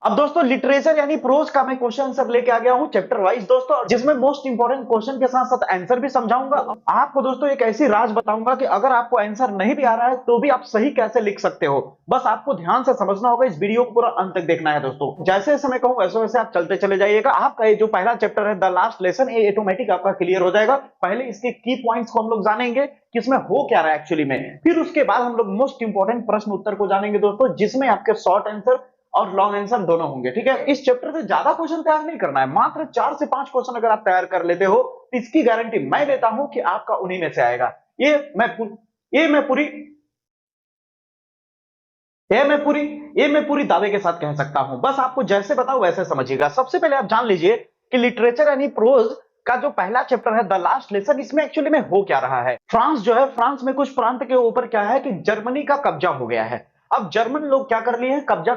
अब दोस्तों लिटरेचर यानी प्रोज का मैं क्वेश्चन आंसर लेके आ गया हूं चैप्टर वाइज दोस्तों, जिसमें मोस्ट इंपोर्टेंट क्वेश्चन के साथ साथ आंसर भी समझाऊंगा। आपको दोस्तों एक ऐसी राज बताऊंगा कि अगर आपको आंसर नहीं भी आ रहा है तो भी आप सही कैसे लिख सकते हो। बस आपको ध्यान से समझना होगा, इस वीडियो को पूरा अंत तक देखना है दोस्तों। जैसे जैसे मैं कहूं वैसे वैसे आप चलते चले जाइएगा। आपका ये जो पहला चैप्टर है द लास्ट लेसन, ये ऑटोमेटिक आपका क्लियर हो जाएगा। पहले इसके की पॉइंट्स को हम लोग जानेंगे कि इसमें हो क्या रहा है एक्चुअली में, फिर उसके बाद हम लोग मोस्ट इंपोर्टेंट प्रश्न उत्तर को जानेंगे दोस्तों, जिसमें आपके शॉर्ट आंसर और लॉन्ग आंसर दोनों होंगे। ठीक है, इस चैप्टर से ज्यादा क्वेश्चन तैयार नहीं करना है, मात्र 4 से 5 क्वेश्चन अगर आप तैयार कर लेते हो तो इसकी गारंटी मैं देता हूं कि आपका उन्हीं में से आएगा। ये मैं पूरी ये मैं पूरी दावे के साथ कह सकता हूं। बस आपको जैसे बताओ वैसे समझिएगा। सबसे पहले आप जान लीजिए कि लिटरेचर यानी प्रोज का जो पहला चैप्टर है द लास्ट लेसन, इसमें एक्चुअली में हो क्या रहा है। फ्रांस जो है, फ्रांस में कुछ प्रांत के ऊपर क्या है कि जर्मनी का कब्जा हो गया है। अब जर्मन लोग क्या कर लिए हैं, कब्जा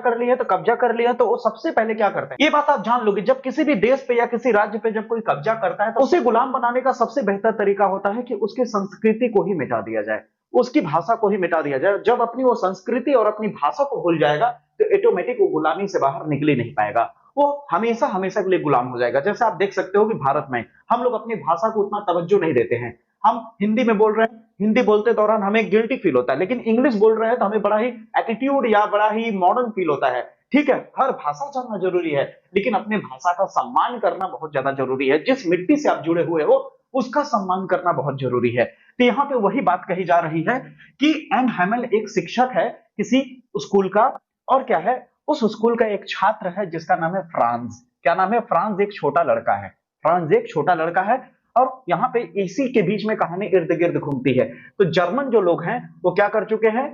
कर लिए तो वो सबसे पहले क्या करते हैं, ये बात आप जान लोगे। जब किसी भी देश पे या किसी राज्य पे जब कोई कब्जा करता है तो उसे गुलाम बनाने का सबसे बेहतर तरीका होता है कि उसकी संस्कृति को ही मिटा दिया जाए, उसकी भाषा को ही मिटा दिया जाए। जब अपनी वो संस्कृति और अपनी भाषा को भूल जाएगा तो ऑटोमेटिक वो गुलामी से बाहर निकल ही नहीं पाएगा, वो हमेशा हमेशा के लिए गुलाम हो जाएगा। जैसे आप देख सकते हो कि भारत में हम लोग अपनी भाषा को उतना तवज्जो नहीं देते हैं। हम हिंदी में बोल रहे हैं, हिंदी बोलते दौरान हमें गिल्टी फील होता है, लेकिन इंग्लिश बोल रहे हैं तो हमें बड़ा ही एटीट्यूड या बड़ा ही मॉडर्न फील होता है। ठीक है, हर भाषा जानना जरूरी है, लेकिन अपने भाषा का सम्मान करना बहुत ज्यादा जरूरी है। जिस मिट्टी से आप जुड़े हुए हो उसका सम्मान करना बहुत जरूरी है। तो यहाँ पे वही बात कही जा रही है कि एम हैमल एक शिक्षक है किसी स्कूल का, और क्या है, उस स्कूल का एक छात्र है जिसका नाम है फ्रांस। क्या नाम है? फ्रांस एक छोटा लड़का है। फ्रांस एक छोटा लड़का है और यहाँ पे इसी के बीच में कहानी इर्द गिर्द घूमती है। तो जर्मन जो लोग हैं वो क्या कर चुके हैं,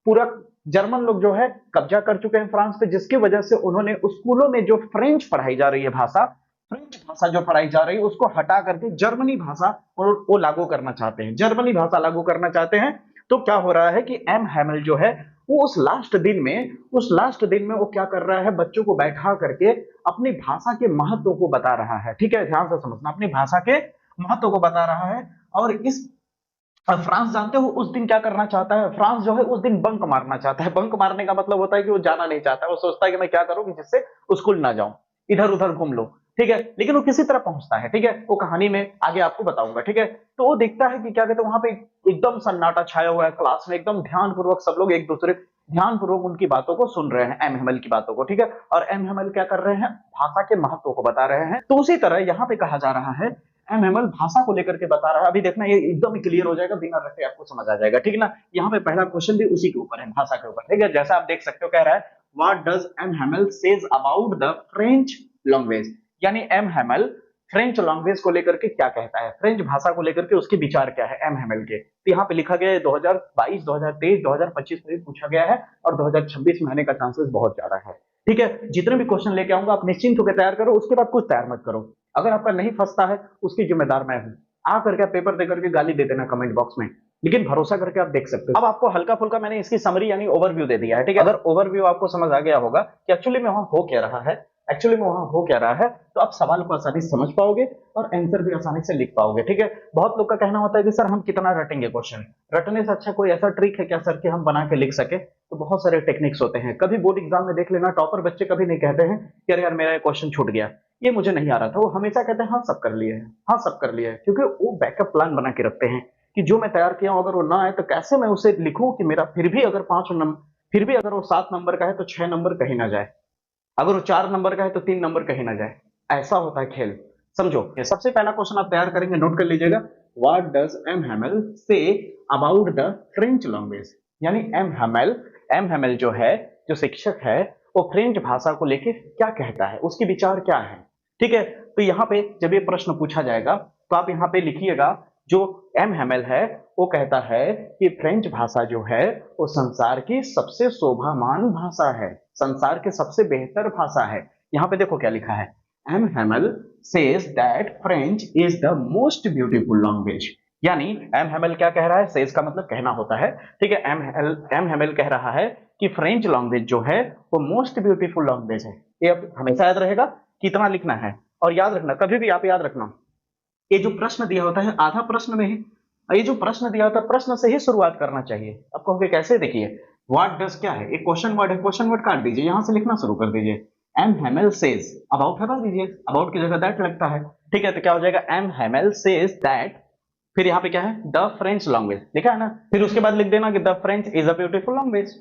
पूरा जर्मन लोग जो है कब्जा कर चुके हैं फ्रांस पे, जिसकी वजह से उन्होंने स्कूलों में जो फ्रेंच पढ़ाई जा रही है भाषा, फ्रेंच भाषा जो पढ़ाई जा रही है उसको हटा करके जर्मनी भाषा वो लागू करना चाहते हैं, जर्मनी भाषा लागू करना चाहते हैं। तो क्या हो रहा है कि एम हैमल जो है वो उस लास्ट दिन में वो क्या कर रहा है, बच्चों को बैठा करके अपनी भाषा के महत्व को बता रहा है। ठीक है, ध्यान से समझना, अपनी भाषा के महत्व को बता रहा है। और इस फ्रांस जानते हो उस दिन क्या करना चाहता है, फ्रांस जो है उस दिन बंक मारना चाहता है। बंक मारने का मतलब होता है कि वो जाना नहीं चाहता, वो सोचता है कि मैं क्या करूं कि जिससे स्कूल ना जाऊं, इधर उधर घूम लो। ठीक है, लेकिन वो किसी तरह पहुंचता है। ठीक है, वो कहानी में आगे आपको बताऊंगा। ठीक है, तो वो देखता है कि क्या कहते हैं, वहां पे एकदम सन्नाटा छाया हुआ है, क्लास में एकदम ध्यानपूर्वक सब लोग एक दूसरे ध्यानपूर्वक उनकी बातों को सुन रहे हैं, एम हैमल की बातों को। ठीक है, और एम हैमल क्या कर रहे हैं, भाषा के महत्व को बता रहे हैं। तो उसी तरह यहाँ पे कहा जा रहा है एम हैमल भाषा को लेकर के बता रहा है। अभी देखना ये एकदम क्लियर हो जाएगा, बिना रटे आपको समझ आ जाएगा। ठीक है ना, यहाँ पे पहला क्वेश्चन भी उसी के ऊपर है, भाषा के ऊपर। ठीक है, जैसा आप देख सकते हो, कह रहा है what does M Hamel says about the French language, यानी एम हैमल फ्रेंच लैंग्वेज को लेकर के क्या कहता है, फ्रेंच भाषा को लेकर के उसके विचार क्या है एम हैमल के। तो यहाँ पे लिखा गया है 2022, 2023, 2025 में भी पूछा गया है और 2026 में आने का चांसेस बहुत ज्यादा है। ठीक है, जितने भी क्वेश्चन लेके आऊंगा आप निश्चिंत होकर तैयार करो, उसके बाद कुछ तैयार मत करो। अगर आपका नहीं फंसता है उसकी जिम्मेदार मैं हूं। आ करके पेपर दे करके गाली दे देना कमेंट बॉक्स में, लेकिन भरोसा करके आप देख सकते हो। अब आपको हल्का फुल्का मैंने इसकी समरी यानी ओवरव्यू दे दिया है। ठीक है, अगर ओवरव्यू आपको समझ आ गया होगा कि एक्चुअली में वहां हो क्या रहा है, तो आप सवाल को आसानी से समझ पाओगे और आंसर भी आसानी से लिख पाओगे। ठीक है, बहुत लोग का कहना होता है कि सर हम कितना रटेंगे क्वेश्चन, रटने से अच्छा कोई ऐसा ट्रिक है क्या सर कि हम बना के लिख सके। तो बहुत सारे टेक्निक्स होते हैं, कभी बोर्ड एग्जाम में देख लेना, टॉपर बच्चे कभी नहीं कहते हैं कि अरे यार मेरा ये क्वेश्चन छूट गया, ये मुझे नहीं आ रहा था। वो हमेशा कहते हैं हाँ सब कर लिए हैं, हाँ सब कर लिया है, क्योंकि वो बैकअप प्लान बना के रखते हैं कि जो मैं तैयार किया हूं अगर वो ना आए तो कैसे मैं उसे लिखूं कि मेरा फिर भी अगर 5 नंबर, फिर भी अगर वो 7 नंबर का है तो 6 नंबर कहीं ना जाए, अगर वो 4 नंबर का है तो 3 नंबर कहीं ना जाए। ऐसा होता है खेल, समझो। सबसे पहला क्वेश्चन आप तैयार करेंगे, नोट कर लीजिएगा, what does M Hamel says about the French language, यानी एम हैमल जो है, जो शिक्षक है, वो फ्रेंच भाषा को लेके क्या कहता है, उसके विचार क्या है। ठीक है, तो यहाँ पे जब ये प्रश्न पूछा जाएगा तो आप यहाँ पे लिखिएगा, जो एम हैमल है वो कहता है कि फ्रेंच भाषा जो है वो संसार की सबसे शोभामान भाषा है, संसार की सबसे बेहतर भाषा है। यहाँ पे देखो क्या लिखा है, M Hamel says that French is the most beautiful language, यानी एम हैमल क्या कह रहा है, सेज का मतलब कहना होता है। ठीक है, एम हैमल कह रहा है कि फ्रेंच लैंग्वेज जो है वो मोस्ट ब्यूटीफुल लैंग्वेज है। ये अब हमेशा याद रहेगा, कितना लिखना है, और याद रखना, कभी भी आप याद रखना, ये जो प्रश्न दिया होता है आधा प्रश्न में ही, ये जो प्रश्न दिया होता है प्रश्न से ही शुरुआत करना चाहिए। आपको कैसे, देखिए व्हाट डज क्या है, एक क्वेश्चन वर्ड है, क्वेश्चन वर्ड काट दीजिए, यहां से लिखना शुरू कर दीजिए। एम हेमेल सेज, अबाउट हटा दीजिए, अबाउट की जगह दैट लगता है, ठीक है, तो क्या हो जाएगा, एम हेमेल सेज दैट, फिर यहाँ पे क्या है, द फ्रेंच लैंग्वेज, देखा है ना, फिर उसके बाद लिख देना कि the French is a beautiful language.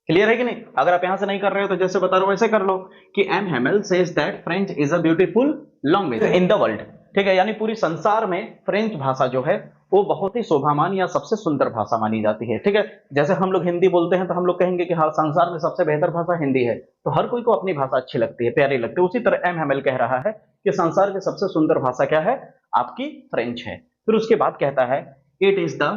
Clear है कि नहीं? अगर आप यहां से नहीं कर रहे हो तो जैसे बता रहा हूं वैसे कर लो कि M Hamel says that French is a beautiful language in the world, ठीक है, यानी पूरी संसार में फ्रेंच भाषा जो है वो बहुत ही शोभामान या सबसे सुंदर भाषा मानी जाती है, ठीक है। जैसे हम लोग हिंदी बोलते हैं तो हम लोग कहेंगे कि हाँ संसार में सबसे बेहतर भाषा हिंदी है, तो हर कोई को अपनी भाषा अच्छी लगती है, प्यारी लगती है। उसी तरह एम हेमेल कह रहा है कि संसार की सबसे सुंदर भाषा क्या है, आपकी फ्रेंच है। फिर उसके बाद कहता है it is the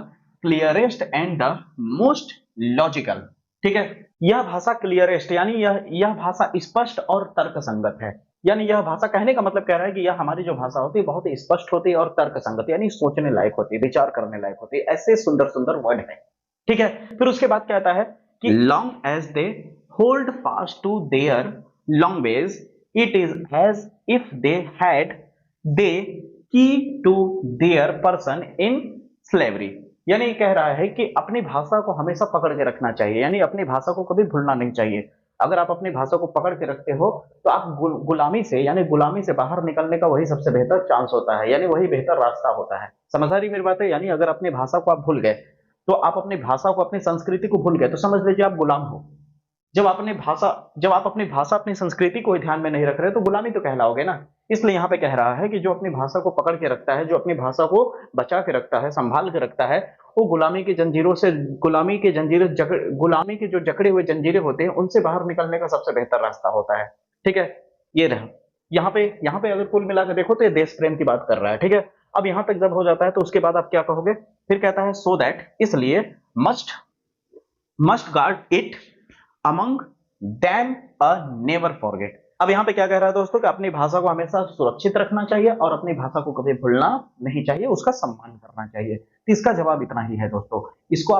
clearest and the most logical, ठीक है, यह भाषा क्लियरेस्ट यानी यह भाषा स्पष्ट और तर्क संगत है, यानी यह भाषा, कहने का मतलब कह रहा है कि यह हमारी जो भाषा होती है बहुत ही स्पष्ट होती है और तर्क संगत, यानी सोचने लायक होती है, विचार करने लायक होती है, ऐसे सुंदर सुंदर वर्ड है, ठीक है। फिर उसके बाद कहता है कि long as they hold fast to their language it is as if they had the key to their person in slavery, यानी कह रहा है कि अपनी भाषा को हमेशा पकड़ के रखना चाहिए, यानी अपनी भाषा को कभी भूलना नहीं चाहिए। अगर आप अपनी भाषा को पकड़ के रखते हो तो आप गुलामी से, यानी गुलामी से बाहर निकलने का वही सबसे बेहतर चांस होता है, यानी वही बेहतर रास्ता होता है। समझ आ रही मेरी बात है? यानी अगर अपनी भाषा को आप भूल गए, तो आप अपनी भाषा को, अपनी संस्कृति को भूल गए, तो समझ लीजिए आप गुलाम हो। जब आप अपनी भाषा अपनी संस्कृति को ध्यान में नहीं रख रहे तो गुलामी तो कहलाओगे ना। इसलिए यहाँ पे कह रहा है कि जो अपनी भाषा को पकड़ के रखता है, जो अपनी भाषा को बचा के रखता है, संभाल के रखता है, वो गुलामी की जंजीरों से, गुलामी के जो जकड़े हुए जंजीरें होते हैं उनसे बाहर निकलने का सबसे बेहतर रास्ता होता है, ठीक है। ये रहा, यहाँ पे अगर कुल मिलाकर देखो तो ये देश प्रेम की बात कर रहा है, ठीक है। अब यहाँ तक जब हो जाता है तो उसके बाद आप क्या कहोगे, फिर कहता है सो दैट, इसलिए must must guard it among them a never forget. अब यहाँ पे क्या कह रहा है दोस्तों कि अपनी भाषा को हमेशा सुरक्षित रखना चाहिए और अपनी भाषा को कभी भूलना नहीं चाहिए, उसका सम्मान करना चाहिए। तो इसका जवाब इतना ही है दोस्तों। इसको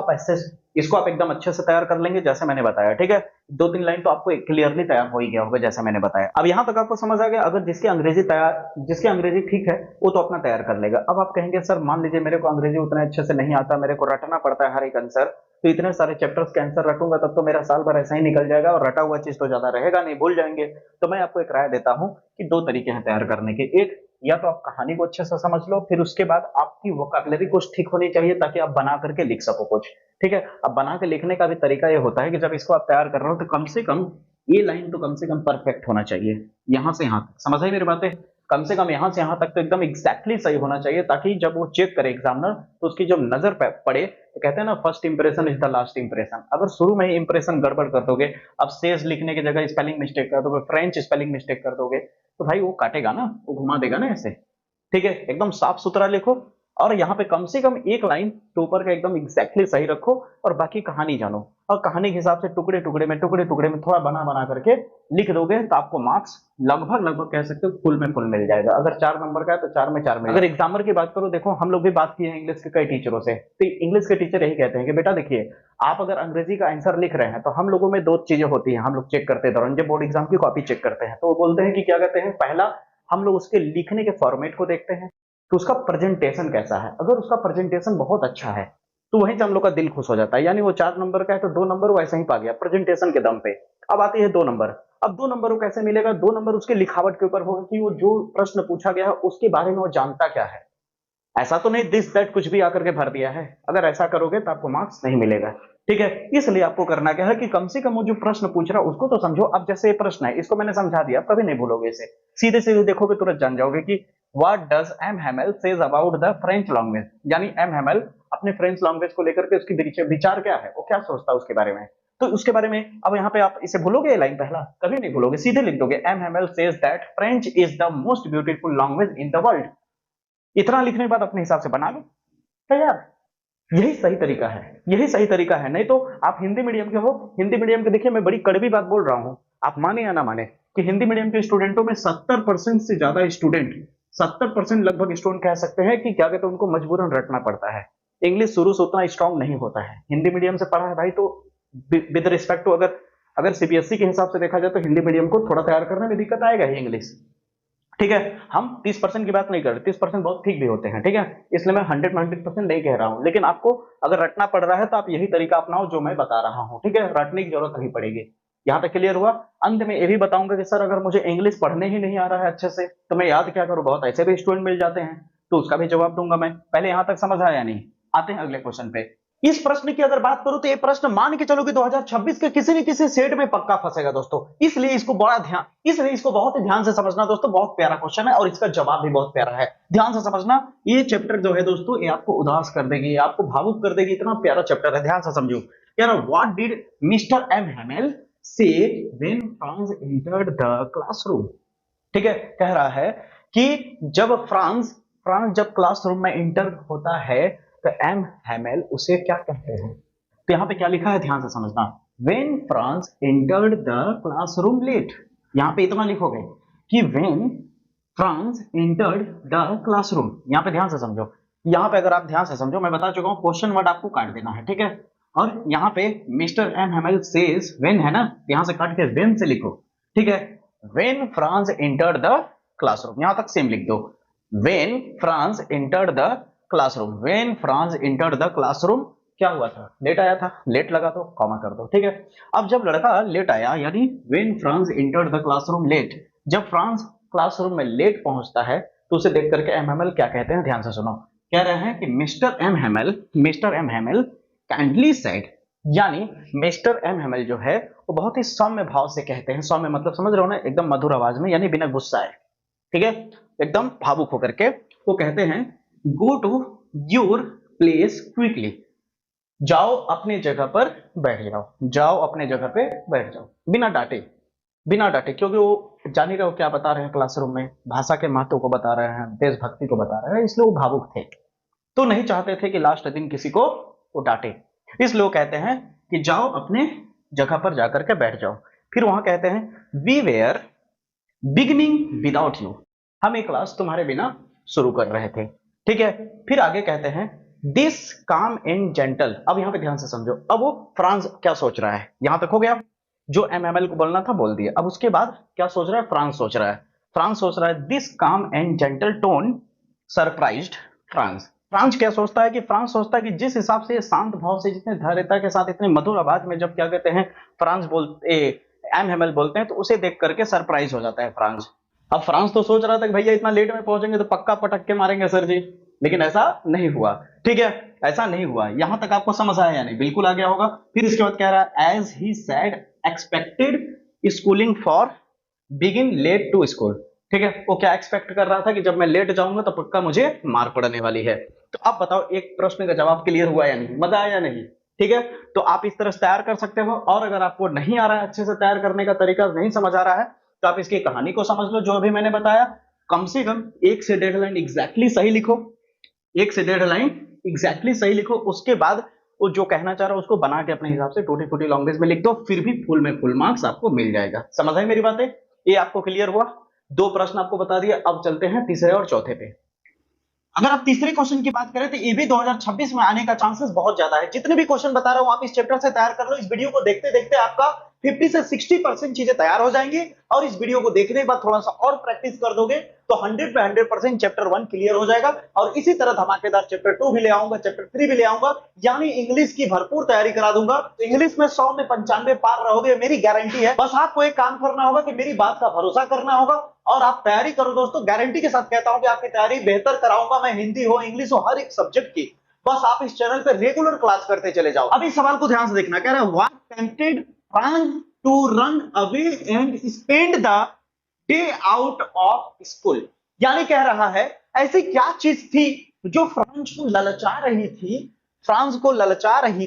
आप एकदम अच्छे से तैयार कर लेंगे जैसे मैंने बताया, ठीक है। 2-3 लाइन तो आपको क्लियरली तैयार हो ही गया होगा जैसे मैंने बताया। अब यहाँ तक आपको समझ आ गया। अगर जिसकी अंग्रेजी ठीक है वो तो अपना तैयार कर लेगा। अब आप कहेंगे सर मान लीजिए मेरे को अंग्रेजी उतना अच्छे से नहीं आता, मेरे को रटना पड़ता है हर एक आंसर, तो इतने सारे चैप्टर्स के आंसर रटूंगा तब तो मेरा साल भर ऐसा ही निकल जाएगा और रटा हुआ चीज तो ज्यादा रहेगा नहीं, भूल जाएंगे। तो मैं आपको एक राय देता हूं कि 2 तरीके हैं तैयार करने के। एक, या तो आप कहानी को अच्छे से समझ लो, फिर उसके बाद आपकी वोकैबुलरी कुछ ठीक होनी चाहिए ताकि आप बना करके लिख सको कुछ, ठीक है। अब बना के लिखने का भी तरीका ये होता है कि जब इसको आप तैयार कर रहे हो तो कम से कम ये लाइन तो कम से कम परफेक्ट होना चाहिए, यहां से यहां तक। समझ आई मेरी बातें? कम से कम यहां से यहां तक तो एकदम एग्जैक्टली सही होना चाहिए, ताकि जब वो चेक करे एग्जामिनर तो उसकी जब नजर पड़े तो कहते हैं ना first impression is the last impression. अगर शुरू में ही इंप्रेशन गड़बड़ कर दोगे, अब सेज लिखने की जगह स्पेलिंग मिस्टेक कर दोगे, फ्रेंच स्पेलिंग मिस्टेक कर दोगे, तो भाई वो काटेगा ना, वो घुमा देगा ना ऐसे, ठीक है। एकदम साफ सुथरा लिखो और यहाँ पे कम से कम एक लाइन तो ऊपर का एकदम एग्जैक्टली सही रखो और बाकी कहानी जानो, और कहानी के हिसाब से टुकड़े टुकड़े में थोड़ा बना बना करके लिख दोगे तो आपको मार्क्स लगभग कह सकते हो फुल में फुल मिल जाएगा। अगर 4 नंबर का है तो 4 में 4 मिल। अगर एग्जामर की बात करो, देखो हम लोग भी बात किए हैं इंग्लिश के कई टीचरों से, तो इंग्लिश के टीचर यही कहते हैं कि बेटा देखिए आप अगर अंग्रेजी का आंसर लिख रहे हैं तो हम लोगों में 2 चीजें होती हैं, हम लोग चेक करते हैं दौरान जब बोर्ड एग्जाम की कॉपी चेक करते हैं, तो वो बोलते हैं कि क्या कहते हैं, पहला हम लोग उसके लिखने के फॉर्मेट को देखते हैं तो उसका प्रेजेंटेशन कैसा है। अगर उसका प्रेजेंटेशन बहुत अच्छा है तो वहीं से हम लोग का दिल खुश हो जाता है, यानी वो 4 नंबर का है तो 2 नंबर वो ऐसे ही पा गया प्रेजेंटेशन के दम पे। अब आती है 2 नंबर। अब 2 नंबर को कैसे मिलेगा? 2 नंबर उसके लिखावट के ऊपर होगा कि वो जो प्रश्न पूछा गया है उसके बारे में वो जानता क्या है। ऐसा तो नहीं दिस दैट कुछ भी आकर के भर दिया है, अगर ऐसा करोगे तो आपको मार्क्स नहीं मिलेगा, ठीक है। इसलिए आपको करना क्या है कि कम से कम वो जो प्रश्न पूछ रहा है उसको तो समझो। अब जैसे ये प्रश्न है इसको मैंने समझा दिया, कभी नहीं भूलोगे इसे, सीधे सीधे देखोगे तुरंत जान जाओगे कि what does M Hamel says about the French language, यानी एम हेमेल अपने फ्रेंच लैंग्वेज को लेकर के उसकी विचार क्या है, वो क्या सोचता है उसके बारे में। तो उसके बारे में अब यहाँ पे आप इसे भूलोगे, ये लाइन पहला कभी नहीं भूलोगे, सीधे लिख दोगे M Hamel says that French is the most beautiful language in the world. इतना लिखने के बाद अपने हिसाब से बना लो तैयार। यही सही तरीका है, यही सही तरीका है। नहीं तो आप हिंदी मीडियम के हो, हिंदी मीडियम के, देखिए मैं बड़ी कड़वी बात बोल रहा हूं, आप माने या ना माने, कि हिंदी मीडियम के स्टूडेंटों में 70% से ज्यादा स्टूडेंट, 70% लगभग स्टूडेंट कह सकते हैं कि क्या कहते हैं उनको मजबूरन रटना पड़ता है। इंग्लिश शुरू से उतना स्ट्रांग नहीं होता है। हिंदी मीडियम से पढ़ा है भाई तो विद रिस्पेक्ट टू, अगर सीबीएसई के हिसाब से देखा जाए तो हिंदी मीडियम को थोड़ा तैयार करने में दिक्कत आएगा ही इंग्लिश, ठीक है। हम 30% की बात नहीं कर रहे, 30% बहुत ठीक भी होते हैं, ठीक है। इसलिए मैं 100% नहीं कह रहा हूं, लेकिन आपको अगर रटना पड़ रहा है तो आप यही तरीका अपनाओ जो मैं बता रहा हूं, ठीक है। रटने की जरूरत नहीं पड़ेगी। यहाँ तक क्लियर हुआ। अंत में ये भी बताऊंगा कि सर अगर मुझे इंग्लिश पढ़ने ही नहीं आ रहा है अच्छे से तो मैं याद क्या करूं, बहुत ऐसे भी स्टूडेंट मिल जाते हैं, तो उसका भी जवाब दूंगा मैं। पहले यहाँ तक समझ आया या नहीं? आते हैं अगले क्वेश्चन पे। इस प्रश्न की अगर बात करूं तो ये प्रश्न मान के चलो कि 2026 के किसी न किसी सेट में पक्का फंसेगा दोस्तों, इसलिए इसको बहुत ही ध्यान से समझना दोस्तों। बहुत प्यारा क्वेश्चन है और इसका जवाब भी बहुत प्यारा है, ध्यान से समझना। ये चैप्टर जो है दोस्तों ये आपको उदास कर देगी, आपको भावुक कर देगी, इतना प्यारा चैप्टर है, ध्यान से समझो। यार what did mister M Hamel say when Franz entered the classroom? ठीक है, कह रहा है कि जब फ्रांस जब क्लासरूम में एंटर होता है तो एम हेमेल उसे क्या कहते हैं? तो यहाँ पे क्या लिखा है ध्यान से समझना। When Franz entered the classroom late, यहाँ पे इतना लिखोगे कि when Franz entered the classroom, यहाँ पे ध्यान से समझो। यहाँ पे अगर आप ध्यान से समझो, मैं बता चुका हूँ क्वेश्चन वर्ड आपको काट देना है, ठीक है। और यहाँ पे Mister M Hamel says when है ना, यहाँ से काट के व्हेन से लिखो, ठीक है। When Franz entered the classroom, यहाँ तक सेम लिख दो। When Franz entered the classroom, when Franz entered the classroom क्या हुआ था? लेट आया था, लेट लगा दो, कॉमा कर दो, ठीक है। अब जब लड़का लेट आया, यानी when Franz entered the classroom late, जब फ्रांस क्लासरूम में लेट पहुंचता है तो उसे देख करके एम हेमेल क्या कहते हैं? ध्यान से सुनो। कह रहे हैं कि Mister M Hamel kindly said, यानी मिस्टर एम हेमेल जो है वो बहुत ही सौम्य भाव से कहते हैं। सौम्य मतलब समझ रहे हो ना, एकदम मधुर आवाज में, यानी बिना गुस्सा है, ठीक है, एकदम भावुक होकर के वो कहते हैं go to your place quickly, जाओ अपने जगह पर बैठ जाओ, जाओ अपने जगह पे बैठ जाओ, बिना डांटे, क्योंकि वो जान ही रहे हो क्या बता रहे हैं क्लासरूम में, भाषा के महत्व को बता रहे हैं, देशभक्ति को बता रहे हैं, इसलिए वो भावुक थे, तो नहीं चाहते थे कि लास्ट दिन किसी को वो डांटे, इसलिए वो कहते हैं कि जाओ अपने जगह पर जाकर के बैठ जाओ। फिर वहां कहते हैं we were beginning without you, हम एक क्लास तुम्हारे बिना शुरू कर रहे थे, ठीक है। फिर आगे कहते हैं दिस काम एंड जेंटल, अब यहां पे ध्यान से समझो। अब वो फ्रांस क्या सोच रहा है, यहां तक हो गया, जो एमएमएल को बोलना था बोल दिया। अब उसके बाद क्या सोच रहा है? फ्रांस सोच रहा है दिस काम and gentle tone surprised France. France क्या सोचता है कि जिस हिसाब से शांत भाव से, जितने धैर्यता के साथ, इतने मधुर आवाज में जब क्या कहते हैं फ्रांस बोलते, एम हेमेल बोलते हैं, तो उसे देख करके सरप्राइज हो जाता है फ्रांस। अब फ्रांस तो सोच रहा था कि भैया इतना लेट में पहुंचेंगे तो पक्का पटक के मारेंगे सर जी, लेकिन ऐसा नहीं हुआ, ठीक है, ऐसा नहीं हुआ। यहां तक आपको समझ आया या नहीं? बिल्कुल आ गया होगा। फिर इसके बाद कह रहा है as he said expected schooling for begin late to school, ठीक है। वो क्या एक्सपेक्ट कर रहा था कि जब मैं लेट जाऊंगा तो पक्का मुझे मार पड़ने वाली है। तो अब बताओ एक प्रश्न का जवाब क्लियर हुआ या नहीं? मजा आया या नहीं? ठीक है, तो आप इस तरह से तैयार कर सकते हो। और अगर आपको नहीं आ रहा है अच्छे से तैयार करने का तरीका, नहीं समझ आ रहा है, तो आप इसकी कहानी को समझ लो जो अभी मैंने बताया। कम से कम 1 से 1.5 लाइन एग्जैक्टली सही लिखो, 1 से 1.5 लाइन एग्जैक्टली सही लिखो। उसके बाद वो जो कहना चाह रहा है उसको बना के अपने हिसाब से टूटी फूटी लैंग्वेज में लिख दो, फिर भी फुल में फुल मार्क्स आपको मिल जाएगा। समझ आई मेरी बातें? ये आपको क्लियर हुआ? 2 प्रश्न आपको बता दिया। अब चलते हैं तीसरे और चौथे पे। अगर आप तीसरे क्वेश्चन की बात करें तो ये भी 2026 में आने का चांसेस बहुत ज्यादा है। जितने भी क्वेश्चन बता रहा हूं आप इस चैप्टर से तैयार कर लो। इस वीडियो को देखते देखते आपका 50 से 60% चीजें तैयार हो जाएंगी, और इस वीडियो को देखने के बाद थोड़ा सा और प्रैक्टिस कर दोगे तो 100 पे 100% चैप्टर 1 क्लियर हो जाएगा। और इसी तरह धमाकेदार चैप्टर 2 भी ले आऊंगा, चैप्टर 3 भी ले आऊंगा, यानी इंग्लिश की भरपूर तैयारी करा दूंगा। तो इंग्लिश में 100 में 95 पार रहोगे, मेरी गारंटी है। बस आपको एक काम करना होगा कि मेरी बात का भरोसा करना होगा और आप तैयारी करो दोस्तों। गारंटी के साथ कहता हूं कि आपकी तैयारी बेहतर कराऊंगा मैं, हिंदी हो इंग्लिश हो हर एक सब्जेक्ट की। बस आप इस चैनल पे रेगुलर क्लास करते चले जाओ। अब इस सवाल को ध्यान से देखना। कह रहा है what tempted Franz to run away and spend the day out of school, यानी कह रहा है ऐसी क्या चीज थी जो फ्रांस को ललचा रही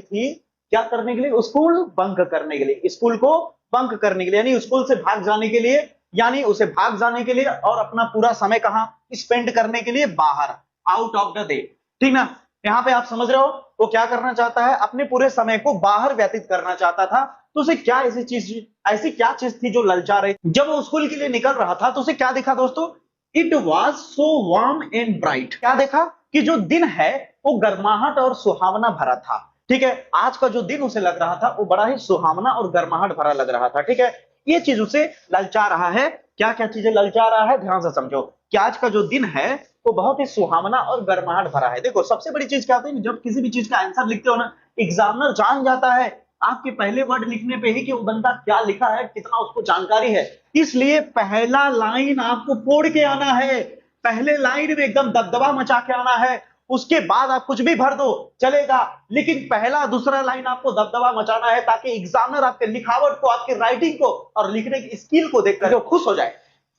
थी, क्या करने के लिए? स्कूल बंक करने के लिए, स्कूल को बंक करने के लिए, यानी स्कूल से भाग जाने के लिए, यानी उसे भाग जाने के लिए और अपना पूरा समय कहां स्पेंड करने के लिए? बाहर, आउट ऑफ द डे, ठीक ना। यहां पे आप समझ रहे हो वो क्या करना चाहता है? अपने पूरे समय को बाहर व्यतीत करना चाहता था। तो उसे क्या ऐसी क्या चीज थी जो ललचा रही? जब वो स्कूल के लिए निकल रहा था तो उसे क्या देखा दोस्तों? It was so warm and bright. क्या देखा? कि जो दिन है वो गर्माहट और सुहावना भरा था, ठीक है। आज का जो दिन उसे लग रहा था वो बड़ा ही सुहावना और गर्माहट भरा लग रहा था, ठीक है। ये चीज उसे ललचा रहा है। क्या क्या चीजें ललचा रहा है? ध्यान से समझो कि आज का जो दिन है वो बहुत ही सुहावना और गर्माहट भरा है। देखो सबसे बड़ी चीज क्या होती है, जब किसी भी चीज का आंसर लिखते हो ना, एग्जामिनर जान जाता है आपके पहले वर्ड लिखने पे ही कि वो बंदा क्या लिखा है, कितना उसको जानकारी है। इसलिए पहला लाइन आपको फोड़ के आना है, पहले लाइन में एकदम दबदबा मचा के आना है। उसके बाद आप कुछ भी भर दो चलेगा, लेकिन पहला दूसरा लाइन आपको दबदबा मचाना है, ताकि एग्जामिनर आपके लिखावट को, आपकी राइटिंग को और लिखने की स्किल को देखकर जो खुश हो जाए।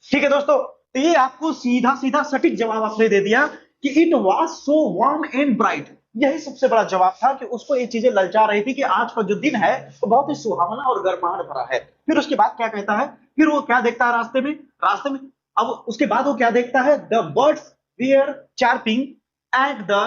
ठीक है दोस्तों, तो ये आपको सीधा सीधा सटीक जवाब आपने दे दिया कि it was so warm and bright. यही सबसे बड़ा जवाब था कि उसको ये चीजें ललचा रही थी कि आज का जो दिन है वो बहुत ही सुहावना और गर्माहट भरा है। फिर उसके बाद क्या कहता है, फिर वो क्या देखता है रास्ते में अब उसके बाद वो क्या देखता है, the birds were chirping at the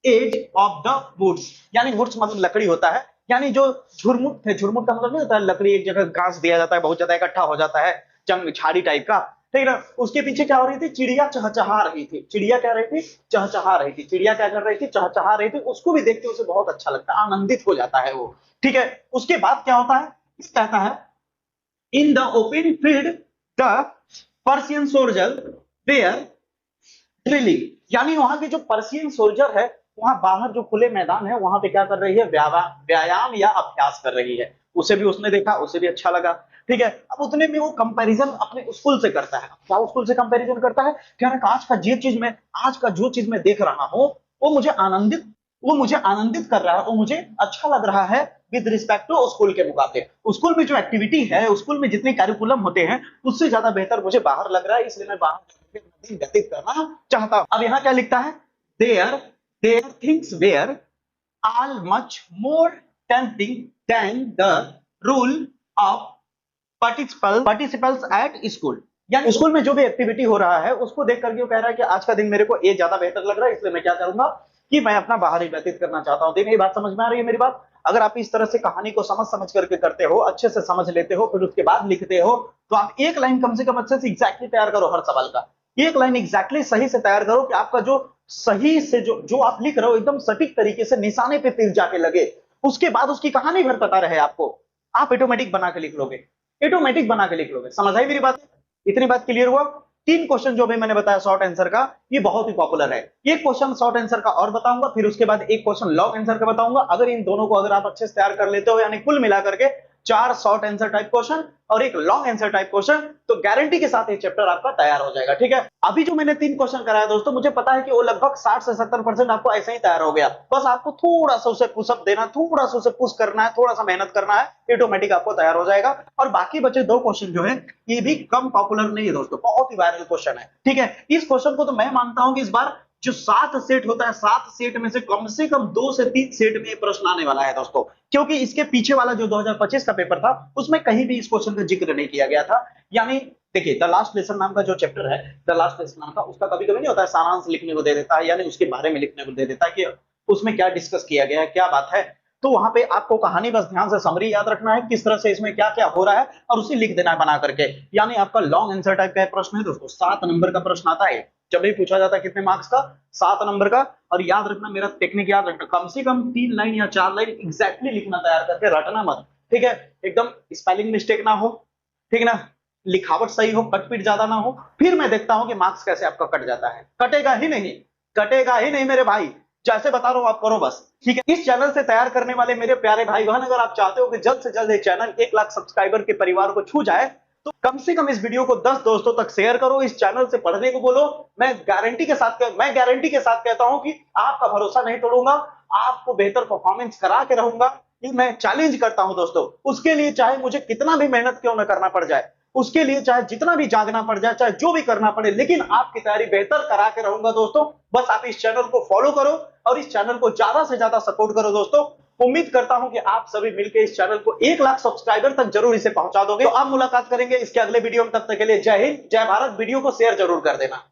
edge of the woods. यानी वुड्स मतलब लकड़ी होता है, यानी जो झुरमुट थे, झुरमुट का मतलब नहीं होता है लकड़ी एक जगह घास दिया जाता है, बहुत ज्यादा इकट्ठा हो जाता है, जंग झाड़ी टाइप का, ठीक है ना। उसके पीछे क्या हो रही थी, चिड़िया चहचहा रही थी। चिड़िया क्या रही थी, चहचहा रही थी। चिड़िया क्या कर रही थी, चहचहा रही थी। उसको भी देखते उसे बहुत अच्छा लगता है, आनंदित हो जाता है वो। ठीक है, उसके बाद क्या होता है, कहता है in the open field the Persian soldier were drilling. यानी वहां के जो पर्शियन सोल्जर है, वहां बाहर जो खुले मैदान है, वहां पे क्या कर रही है, व्यायाम या अभ्यास कर रही है। उसे भी उसने देखा, उसे भी अच्छा लगा। ठीक है, अब उतने में वो कंपैरिजन अपने स्कूल से करता है। क्या स्कूल से कंपैरिजन करता है, क्या आज का जो चीज मैं देख रहा हूं वो मुझे आनंदित कर रहा है, वो मुझे अच्छा लग रहा है विद रिस्पेक्ट टू स्कूल के मुकाबले। स्कूल में जो एक्टिविटी है, स्कूल में जितने कार्यकुलम होते हैं, उससे ज्यादा बेहतर मुझे बाहर लग रहा है, इसलिए मैं बाहर दिन व्यतीत करना चाहता हूं। अब यहां क्या लिखता है, there things were all much more tempting than the rule of participles at school। यानी स्कूल में जो भी एक्टिविटी हो रहा है उसको देख करके वो कह रहा है कि आज का दिन मेरे को ये ज्यादा बेहतर लग रहा है, इसलिए मैं क्या करूंगा कि मैं अपना बाहर ही व्यतीत करना चाहता हूं। देखिए, ये बात समझ में आ रही है मेरी बात। अगर आप इस तरह से कहानी को समझ करके करते हो, अच्छे से समझ लेते हो, फिर उसके बाद लिखते हो, तो आप एक लाइन कम से कम अच्छे से एग्जैक्टली तैयार करो हर सवाल का। एक लाइन एग्जैक्टली सही से तैयार करो कि आपका जो सही से जो आप लिख रहे हो एकदम सटीक तरीके से निशाने पे तीर जाके लगे। उसके बाद उसकी कहानी भर पता रहे आपको, आप ऑटोमेटिक बना के लिख लोगे, ऑटोमेटिक बना के लिख लोगे। समझ आई मेरी बात? इतनी बात क्लियर हुआ? 3 क्वेश्चन जो भी मैंने बताया शॉर्ट आंसर का, ये बहुत ही पॉपुलर है। एक क्वेश्चन शॉर्ट आंसर का और बताऊंगा, फिर उसके बाद एक क्वेश्चन लॉन्ग आंसर का बताऊंगा। अगर इन दोनों को अगर आप अच्छे से तैयार कर लेते हो, यानी कुल मिलाकर के 4 शॉर्ट आंसर टाइप क्वेश्चन और एक लॉन्ग आंसर टाइप क्वेश्चन, तो गारंटी के साथ ये चैप्टर आपका तैयार हो जाएगा। ठीक है, अभी जो मैंने 3 क्वेश्चन कराया दोस्तों, मुझे पता है कि वो लगभग 60 से 70% आपको ऐसे ही तैयार हो गया। बस आपको थोड़ा सा उसे पुशअप देना, थोड़ा सा उसे पुश करना है, थोड़ा सा मेहनत करना है, ऑटोमेटिक आपको तैयार हो जाएगा। और बाकी बचे 2 क्वेश्चन जो है, ये भी कम पॉपुलर नहीं है दोस्तों, बहुत ही वायरल क्वेश्चन है। ठीक है, इस क्वेश्चन को तो मैं मानता हूं कि इस बार जो 7 सेट होता है, 7 सेट में से कम 2 से 3 सेट में प्रश्न आने वाला है दोस्तों, क्योंकि इसके पीछे वाला जो 2025 का पेपर था उसमें कहीं भी इस क्वेश्चन का जिक्र नहीं किया गया था। यानी देखिए, द लास्ट लेसन नाम का जो चैप्टर है, द लास्ट लेसन नाम का, उसका कभी कभी नहीं होता है सारांश लिखने को दे देता है, यानी उसके बारे में लिखने को दे देता है कि उसमें क्या डिस्कस किया गया है, क्या बात है। तो वहां पे आपको कहानी बस ध्यान से समरी याद रखना है, किस तरह से इसमें क्या क्या हो रहा है, और उसे लिख देना है बना करके। यानी आपका लॉन्ग आंसर टाइप का प्रश्न है दोस्तों, 7 नंबर का प्रश्न आता है। जब भी पूछा जाता है कितने मार्क्स का, 7 नंबर का। और याद रखना, मेरा टेक्निक याद रखना, कम से कम 3 लाइन या 4 लाइन एग्जैक्टली लिखना, तैयार करके रटना मत। ठीक है, एकदम स्पेलिंग मिस्टेक ना हो, ठीक है ना, लिखावट सही हो, कटपीट ज्यादा ना हो। फिर मैं देखता हूं कि मार्क्स कैसे आपका कट जाता है। कटेगा ही नहीं, कटेगा ही नहीं मेरे भाई, जैसे बता रहा हूं आप करो बस। ठीक है, इस चैनल से तैयार करने वाले मेरे प्यारे भाई बहन, अगर आप चाहते हो कि जल्द से जल्द ये चैनल 1 लाख सब्सक्राइबर के परिवार को छू जाए, तो कम से कम इस वीडियो को 10 दोस्तों तक शेयर करो, इस चैनल से पढ़ने को बोलो। मैं गारंटी के साथ कहता हूं कि आपका भरोसा नहीं तोड़ूंगा, आपको बेहतर परफॉर्मेंस करा के रहूंगा। ये मैं चैलेंज करता हूं दोस्तों। उसके लिए चाहे मुझे कितना भी मेहनत क्यों न करना पड़ जाए, उसके लिए चाहे जितना भी जागना पड़ जाए, चाहे जो भी करना पड़े, लेकिन आपकी तैयारी बेहतर करा के रहूंगा दोस्तों। बस आप इस चैनल को फॉलो करो और इस चैनल को ज्यादा से ज्यादा सपोर्ट करो दोस्तों। उम्मीद करता हूं कि आप सभी मिलकर इस चैनल को 1 लाख सब्सक्राइबर तक जरूर इसे पहुंचा दोगे। तो आप मुलाकात करेंगे इसके अगले वीडियो में, तब तक के लिए जय हिंद, जय भारत। वीडियो को शेयर जरूर कर देना।